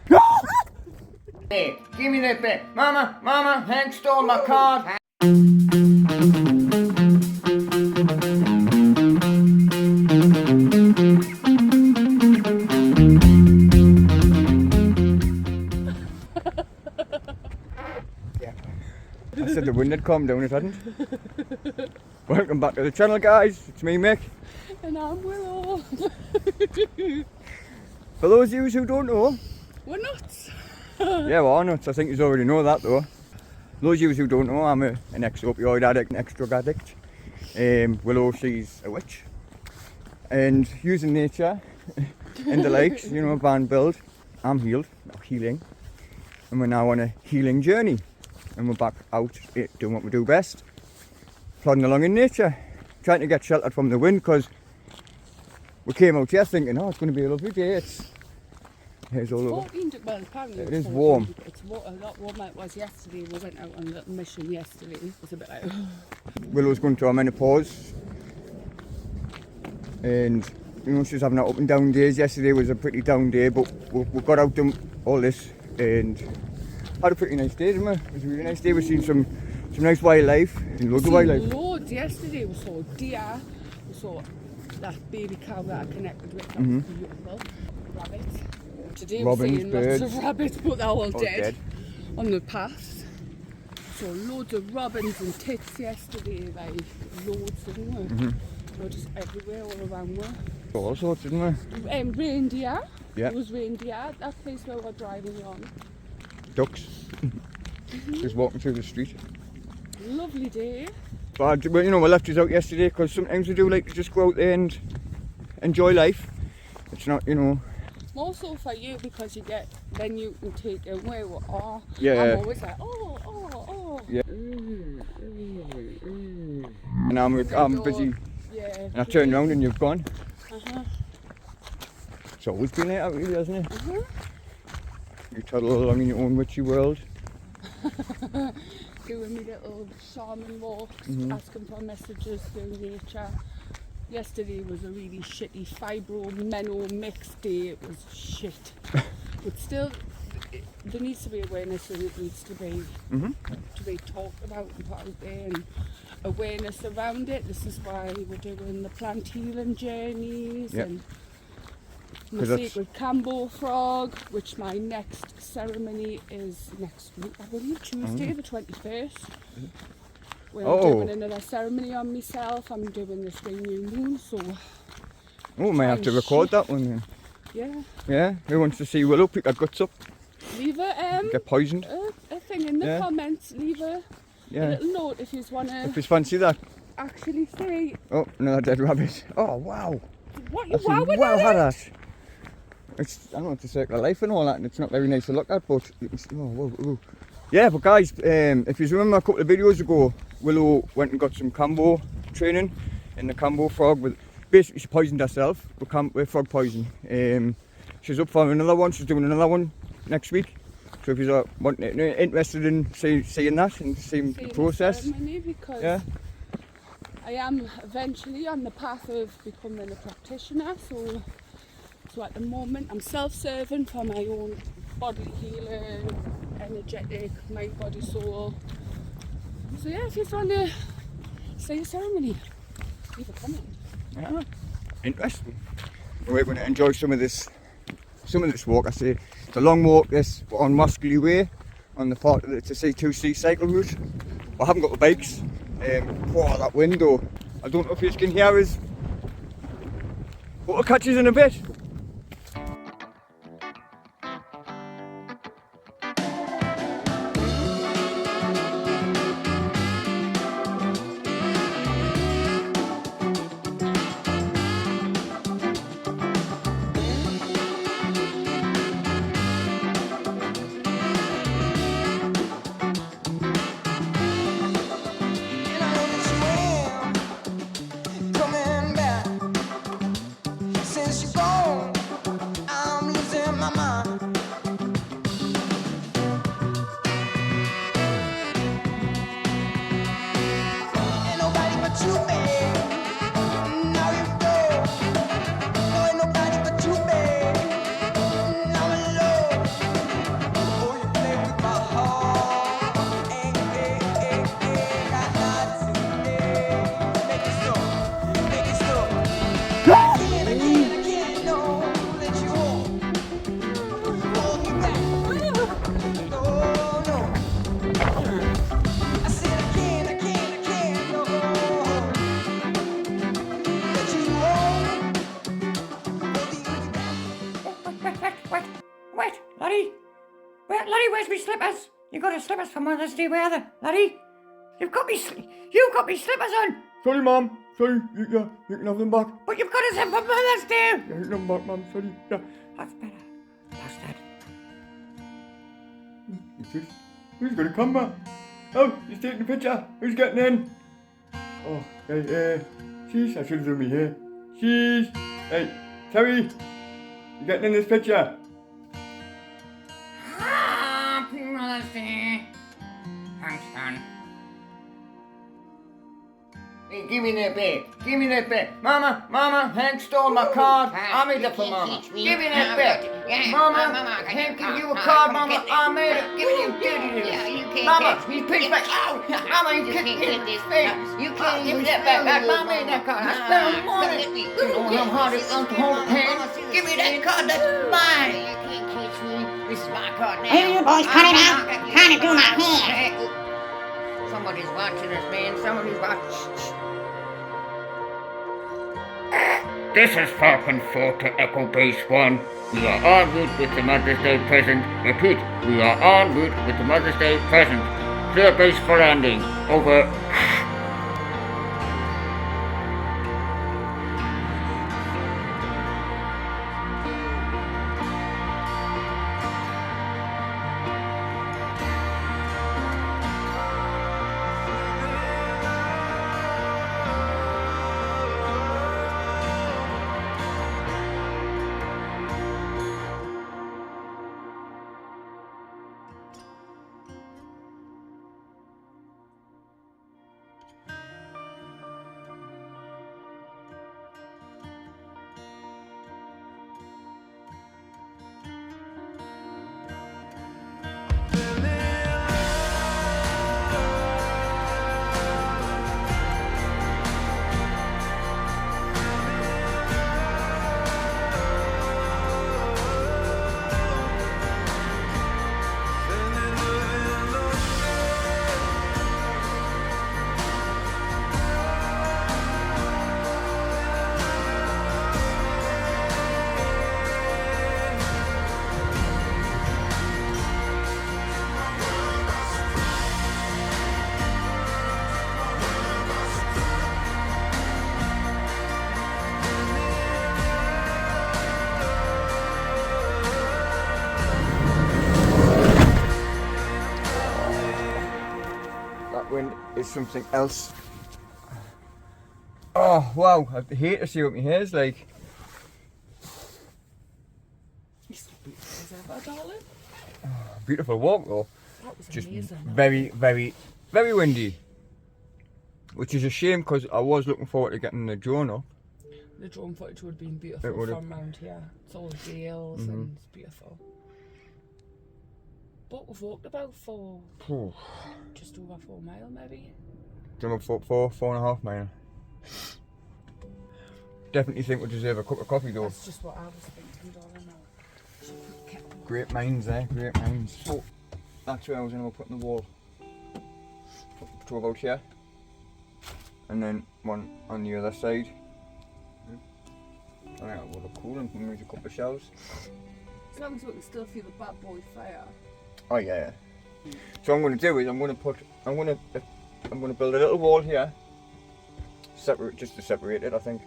Yeah. Hey, give me that bit. Mama, Hank stole my card. Yeah. I said the wind had calmed down, it hadn't. Welcome back to the channel, guys. It's me, Mick. And I'm Willow. For those of you who don't know, We're nuts. yeah, we're nuts. I think you already know that, though. Those of you who don't know, I'm an ex-opioid addict, an ex-drug addict. Willow, she's a witch. And using nature and the likes, you know, van build, I'm healed, not healing. And we're now on a healing journey. And we're back out doing what we do best. Plodding along in nature, trying to get sheltered from the wind, because we came out here thinking, oh, it's going to be a lovely day. Here's all over. 14, well, apparently It is 14, warm. It's a lot warmer than it was yesterday. We went out on a little mission yesterday. It was a bit like... Willow's going through her menopause. And, you know, she's having her up and down days. Yesterday was a pretty down day, but we got out doing all this and had a pretty nice day, didn't we? It was a really nice day. We've seen some nice wildlife and loads of wildlife. Loads yesterday. We saw deer. We saw that baby cow that I connected with. That was beautiful. Rabbits. Today we're seeing lots of rabbits, but they're all dead on the path. So loads of robins and tits yesterday, like loads, didn't we? They were just everywhere, all around me. All sorts, didn't we? Reindeer. Yeah. There was reindeer at that place where we're driving on. Ducks. Just walking through the street. Lovely day. But, well, you know, we left us out yesterday because sometimes we do like to just go out there and enjoy life. It's not, you know... More so for you, because you get, then you can take it where we are. Yeah. I'm always like, oh. Yeah. And I'm busy. Yeah. And I turn around and you've gone. Uh-huh. It's always been like that, really, hasn't it? Uh-huh. You toddle along in your own witchy world. Doing me little shaman walks, asking for messages through nature. Yesterday was a really shitty fibro-meno mixed day. It was shit. But still, there needs to be awareness, and it needs to be talked about and put out there, and awareness around it. This is why we're doing the plant healing journeys and my sacred Cambo frog, which my next ceremony is next week, I believe, Tuesday the 21st. We're doing another ceremony on myself. I'm doing the spring new moon, so... Oh, may have to record that one then. Yeah. Yeah, who wants to see Willow pick her guts up? Leave get poisoned. a thing in the comments. Leave a little note if you want to... If you fancy that. Actually say... Oh, another dead rabbit. Oh, wow. What you wow at that? It's, I know it's a circle of life and all that, and it's not very nice to look at, but it's, whoa. Yeah, but guys, if you remember a couple of videos ago, Willow went and got some Cambo training in the Cambo frog. Basically, she poisoned herself with frog poison. She's up for another one. She's doing another one next week. So if you're interested in seeing that and seeing the process, because I am eventually on the path of becoming a practitioner. So at the moment, I'm self-serving for my own body healing, energetic, mind, body, soul. So yeah, if you want to say a ceremony, leave a comment. Yeah, interesting. We're going to enjoy some of this walk. I say it's a long walk. This on Moscley Way, on the part of the C2C cycle route. I haven't got the bikes. That window. I don't know if you can hear us. But we'll catch you in a bit. Since you're gone Laddie, Laddie, where's my slippers? You got your slippers for Mother's Day, where are they? Laddie, you've got me slippers on. Sorry, Mum. Sorry, you can have them back. But you've got them for Mother's Day. Yeah, you can have them back, Mum. Sorry. Yeah. That's better. Bastard. Who's got a camera? Oh, he's taking a picture. Who's getting in? Oh, hey, sheesh, I should have done me here. Sheesh. Hey, Terry, you getting in this picture? Happy Mother's Day. Thanks, son. Hey, give me that bag. Mama, Hank stole my card. I made it for Mama. Give me that bag. Mama, Hank give you a card, Mama. I made it. Give it. Mama, he's pitched back. Ow! Mama, he kicked me in his face. You can't Give me use that back. I made that card. I spent money. You know how hard it was to hold hands. Give me that card. That's mine. You can't catch me. This is my card now. Hey, you boys, cut it out. Trying to do my hair. Somebody's watching us, man. Somebody's watching. This is Falcon 4 to Echo Base 1. We are en route with the Mother's Day present. Repeat, we are en route with the Mother's Day present. Clear base for landing. Over. Wind is something else. Oh wow, I hate to see what my hair's like. It's so beautiful as ever, darling. Beautiful walk though. That was Just amazing. very windy. Which is a shame because I was looking forward to getting the drone up. The drone footage would have been It beautiful would have. from around here. It's all dales and it's beautiful. But we've walked about just over 4 mile maybe. Done up 4.5 mile. Definitely think we deserve a cup of coffee though. That's just what I was thinking, darling. Now. Great minds there, great minds. So that's where I was going to put in the wall. Two about here. And then one on the other side. I think that will look cool and maybe a couple of shelves. As long as we can still feel the bad boy fire. Oh yeah. So what I'm going to do is I'm going to build a little wall here, separate, just to separate it. I think,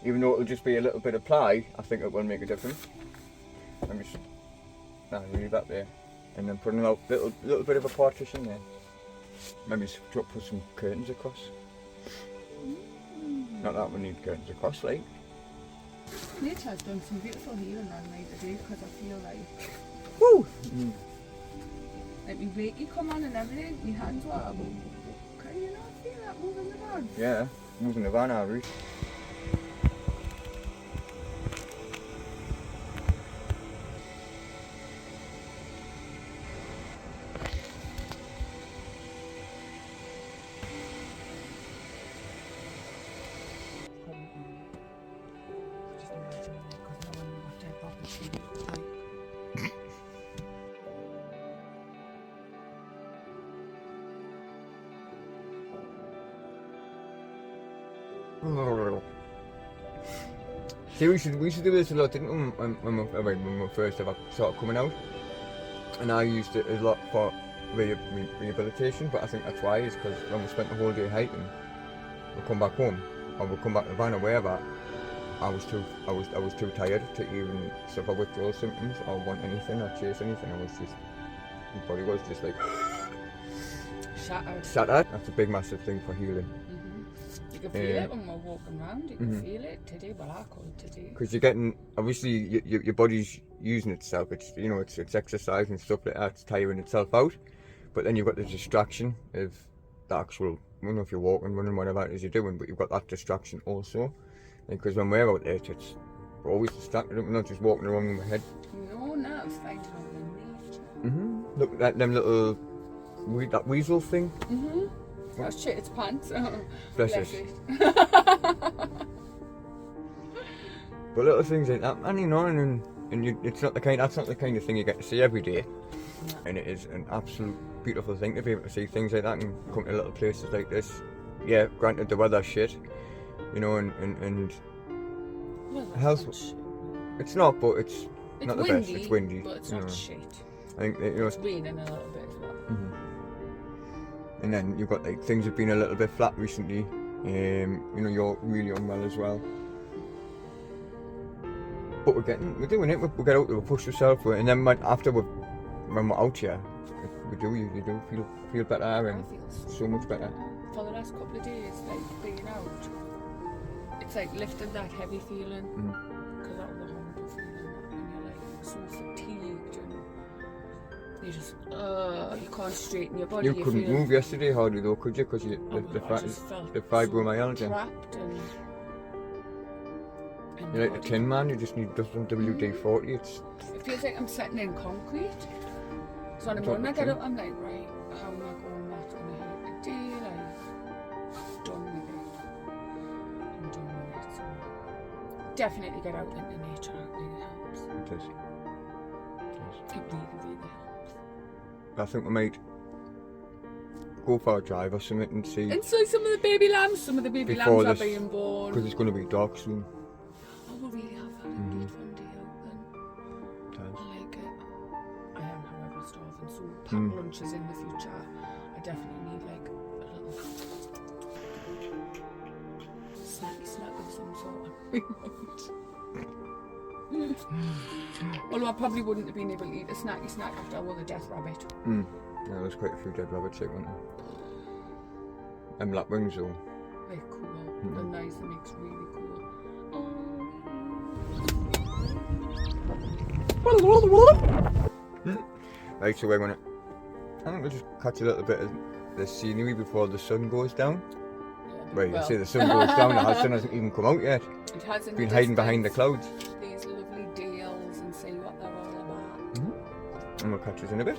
even though it'll just be a little bit of ply, I think it will make a difference. Let me leave that there, and then put a little bit of a partition there. Maybe put some curtains across. Not that we need curtains across, like. Nature's done some beautiful healing on me today because I feel like. Woo! Like my Reiki come on and everything, my hands were up. Can you not feel that moving the van? Yeah, moving the van out, Reece. Just imagine because no one knew what type of machine it was like. See, we should do this a lot, didn't we? When we first ever started coming out. And I used it a lot for rehabilitation, but I think that's why, is because when we spent the whole day hiking, we come back home, or we come back to the van or wherever, I was too tired to even suffer withdrawal symptoms or want anything or chase anything. My body was just like shattered. That's a big massive thing for healing. You can feel it when we're walking around. You can feel it today. Well, I could today. Because you're getting, obviously your body's using itself. It's it's exercise and stuff like that. It's tiring itself out. But then you've got the distraction of the actual. I don't know if you're walking, running, whatever it is you're doing, but you've got that distraction also. Because when we're out there, we're always distracted. We're not just walking around in the head. No, it's finding out in nature. Look at them little, that weasel thing. Oh shit, it's pants. Bless it. But little things like that, man, and that's not the kind of thing you get to see every day. And it is an absolute beautiful thing to be able to see things like that and come to little places like this. Yeah, granted the weather's shit, and Well, health. It's not, but it's not the windy, best. It's windy, but it's not shit. I think It's raining a little bit as well. And then you've got like things have been a little bit flat recently. You're really unwell as well. But we're doing it. We get out there, we push ourselves, and then when we're out here, you do feel better and so much better. For the last couple of days, like being out, it's like lifting that heavy feeling, because that was a horrible feeling, and you're like so fatigued and you just you can't straighten your body. You couldn't move yesterday hardly though, could you? Because the fibromyalgia. Trapped and You're like a tin man. You just need some WD-40. It feels like I'm sitting in concrete. So in the morning I get up, I'm like, right, how am I going? What's going to hurt today? Like, done with it. I'm done with it. So definitely get out into nature. It really helps. It does. It really helps. I think we might go for a drive or something and see. And so some of the baby lambs, are being born. Because it's going to be dark soon. Oh, we'll really have that indeed one day out then. I like it. I am, however, starving, so pack lunches in the future. I definitely need like a little snack of some sort. Although I probably wouldn't have been able to eat a snack after I won the death rabbit. Yeah, there's quite a few dead rabbits out, weren't there? Lapwings though. They're cool. The noise that makes really cool. Right, so we're gonna. I think we'll just catch a little bit of the scenery before the sun goes down. Yeah, You say the sun goes down, the sun hasn't even come out yet. It has in Been the hiding behind the distance, clouds. these lovely dales and see what they're all about. And we'll catch us in a bit.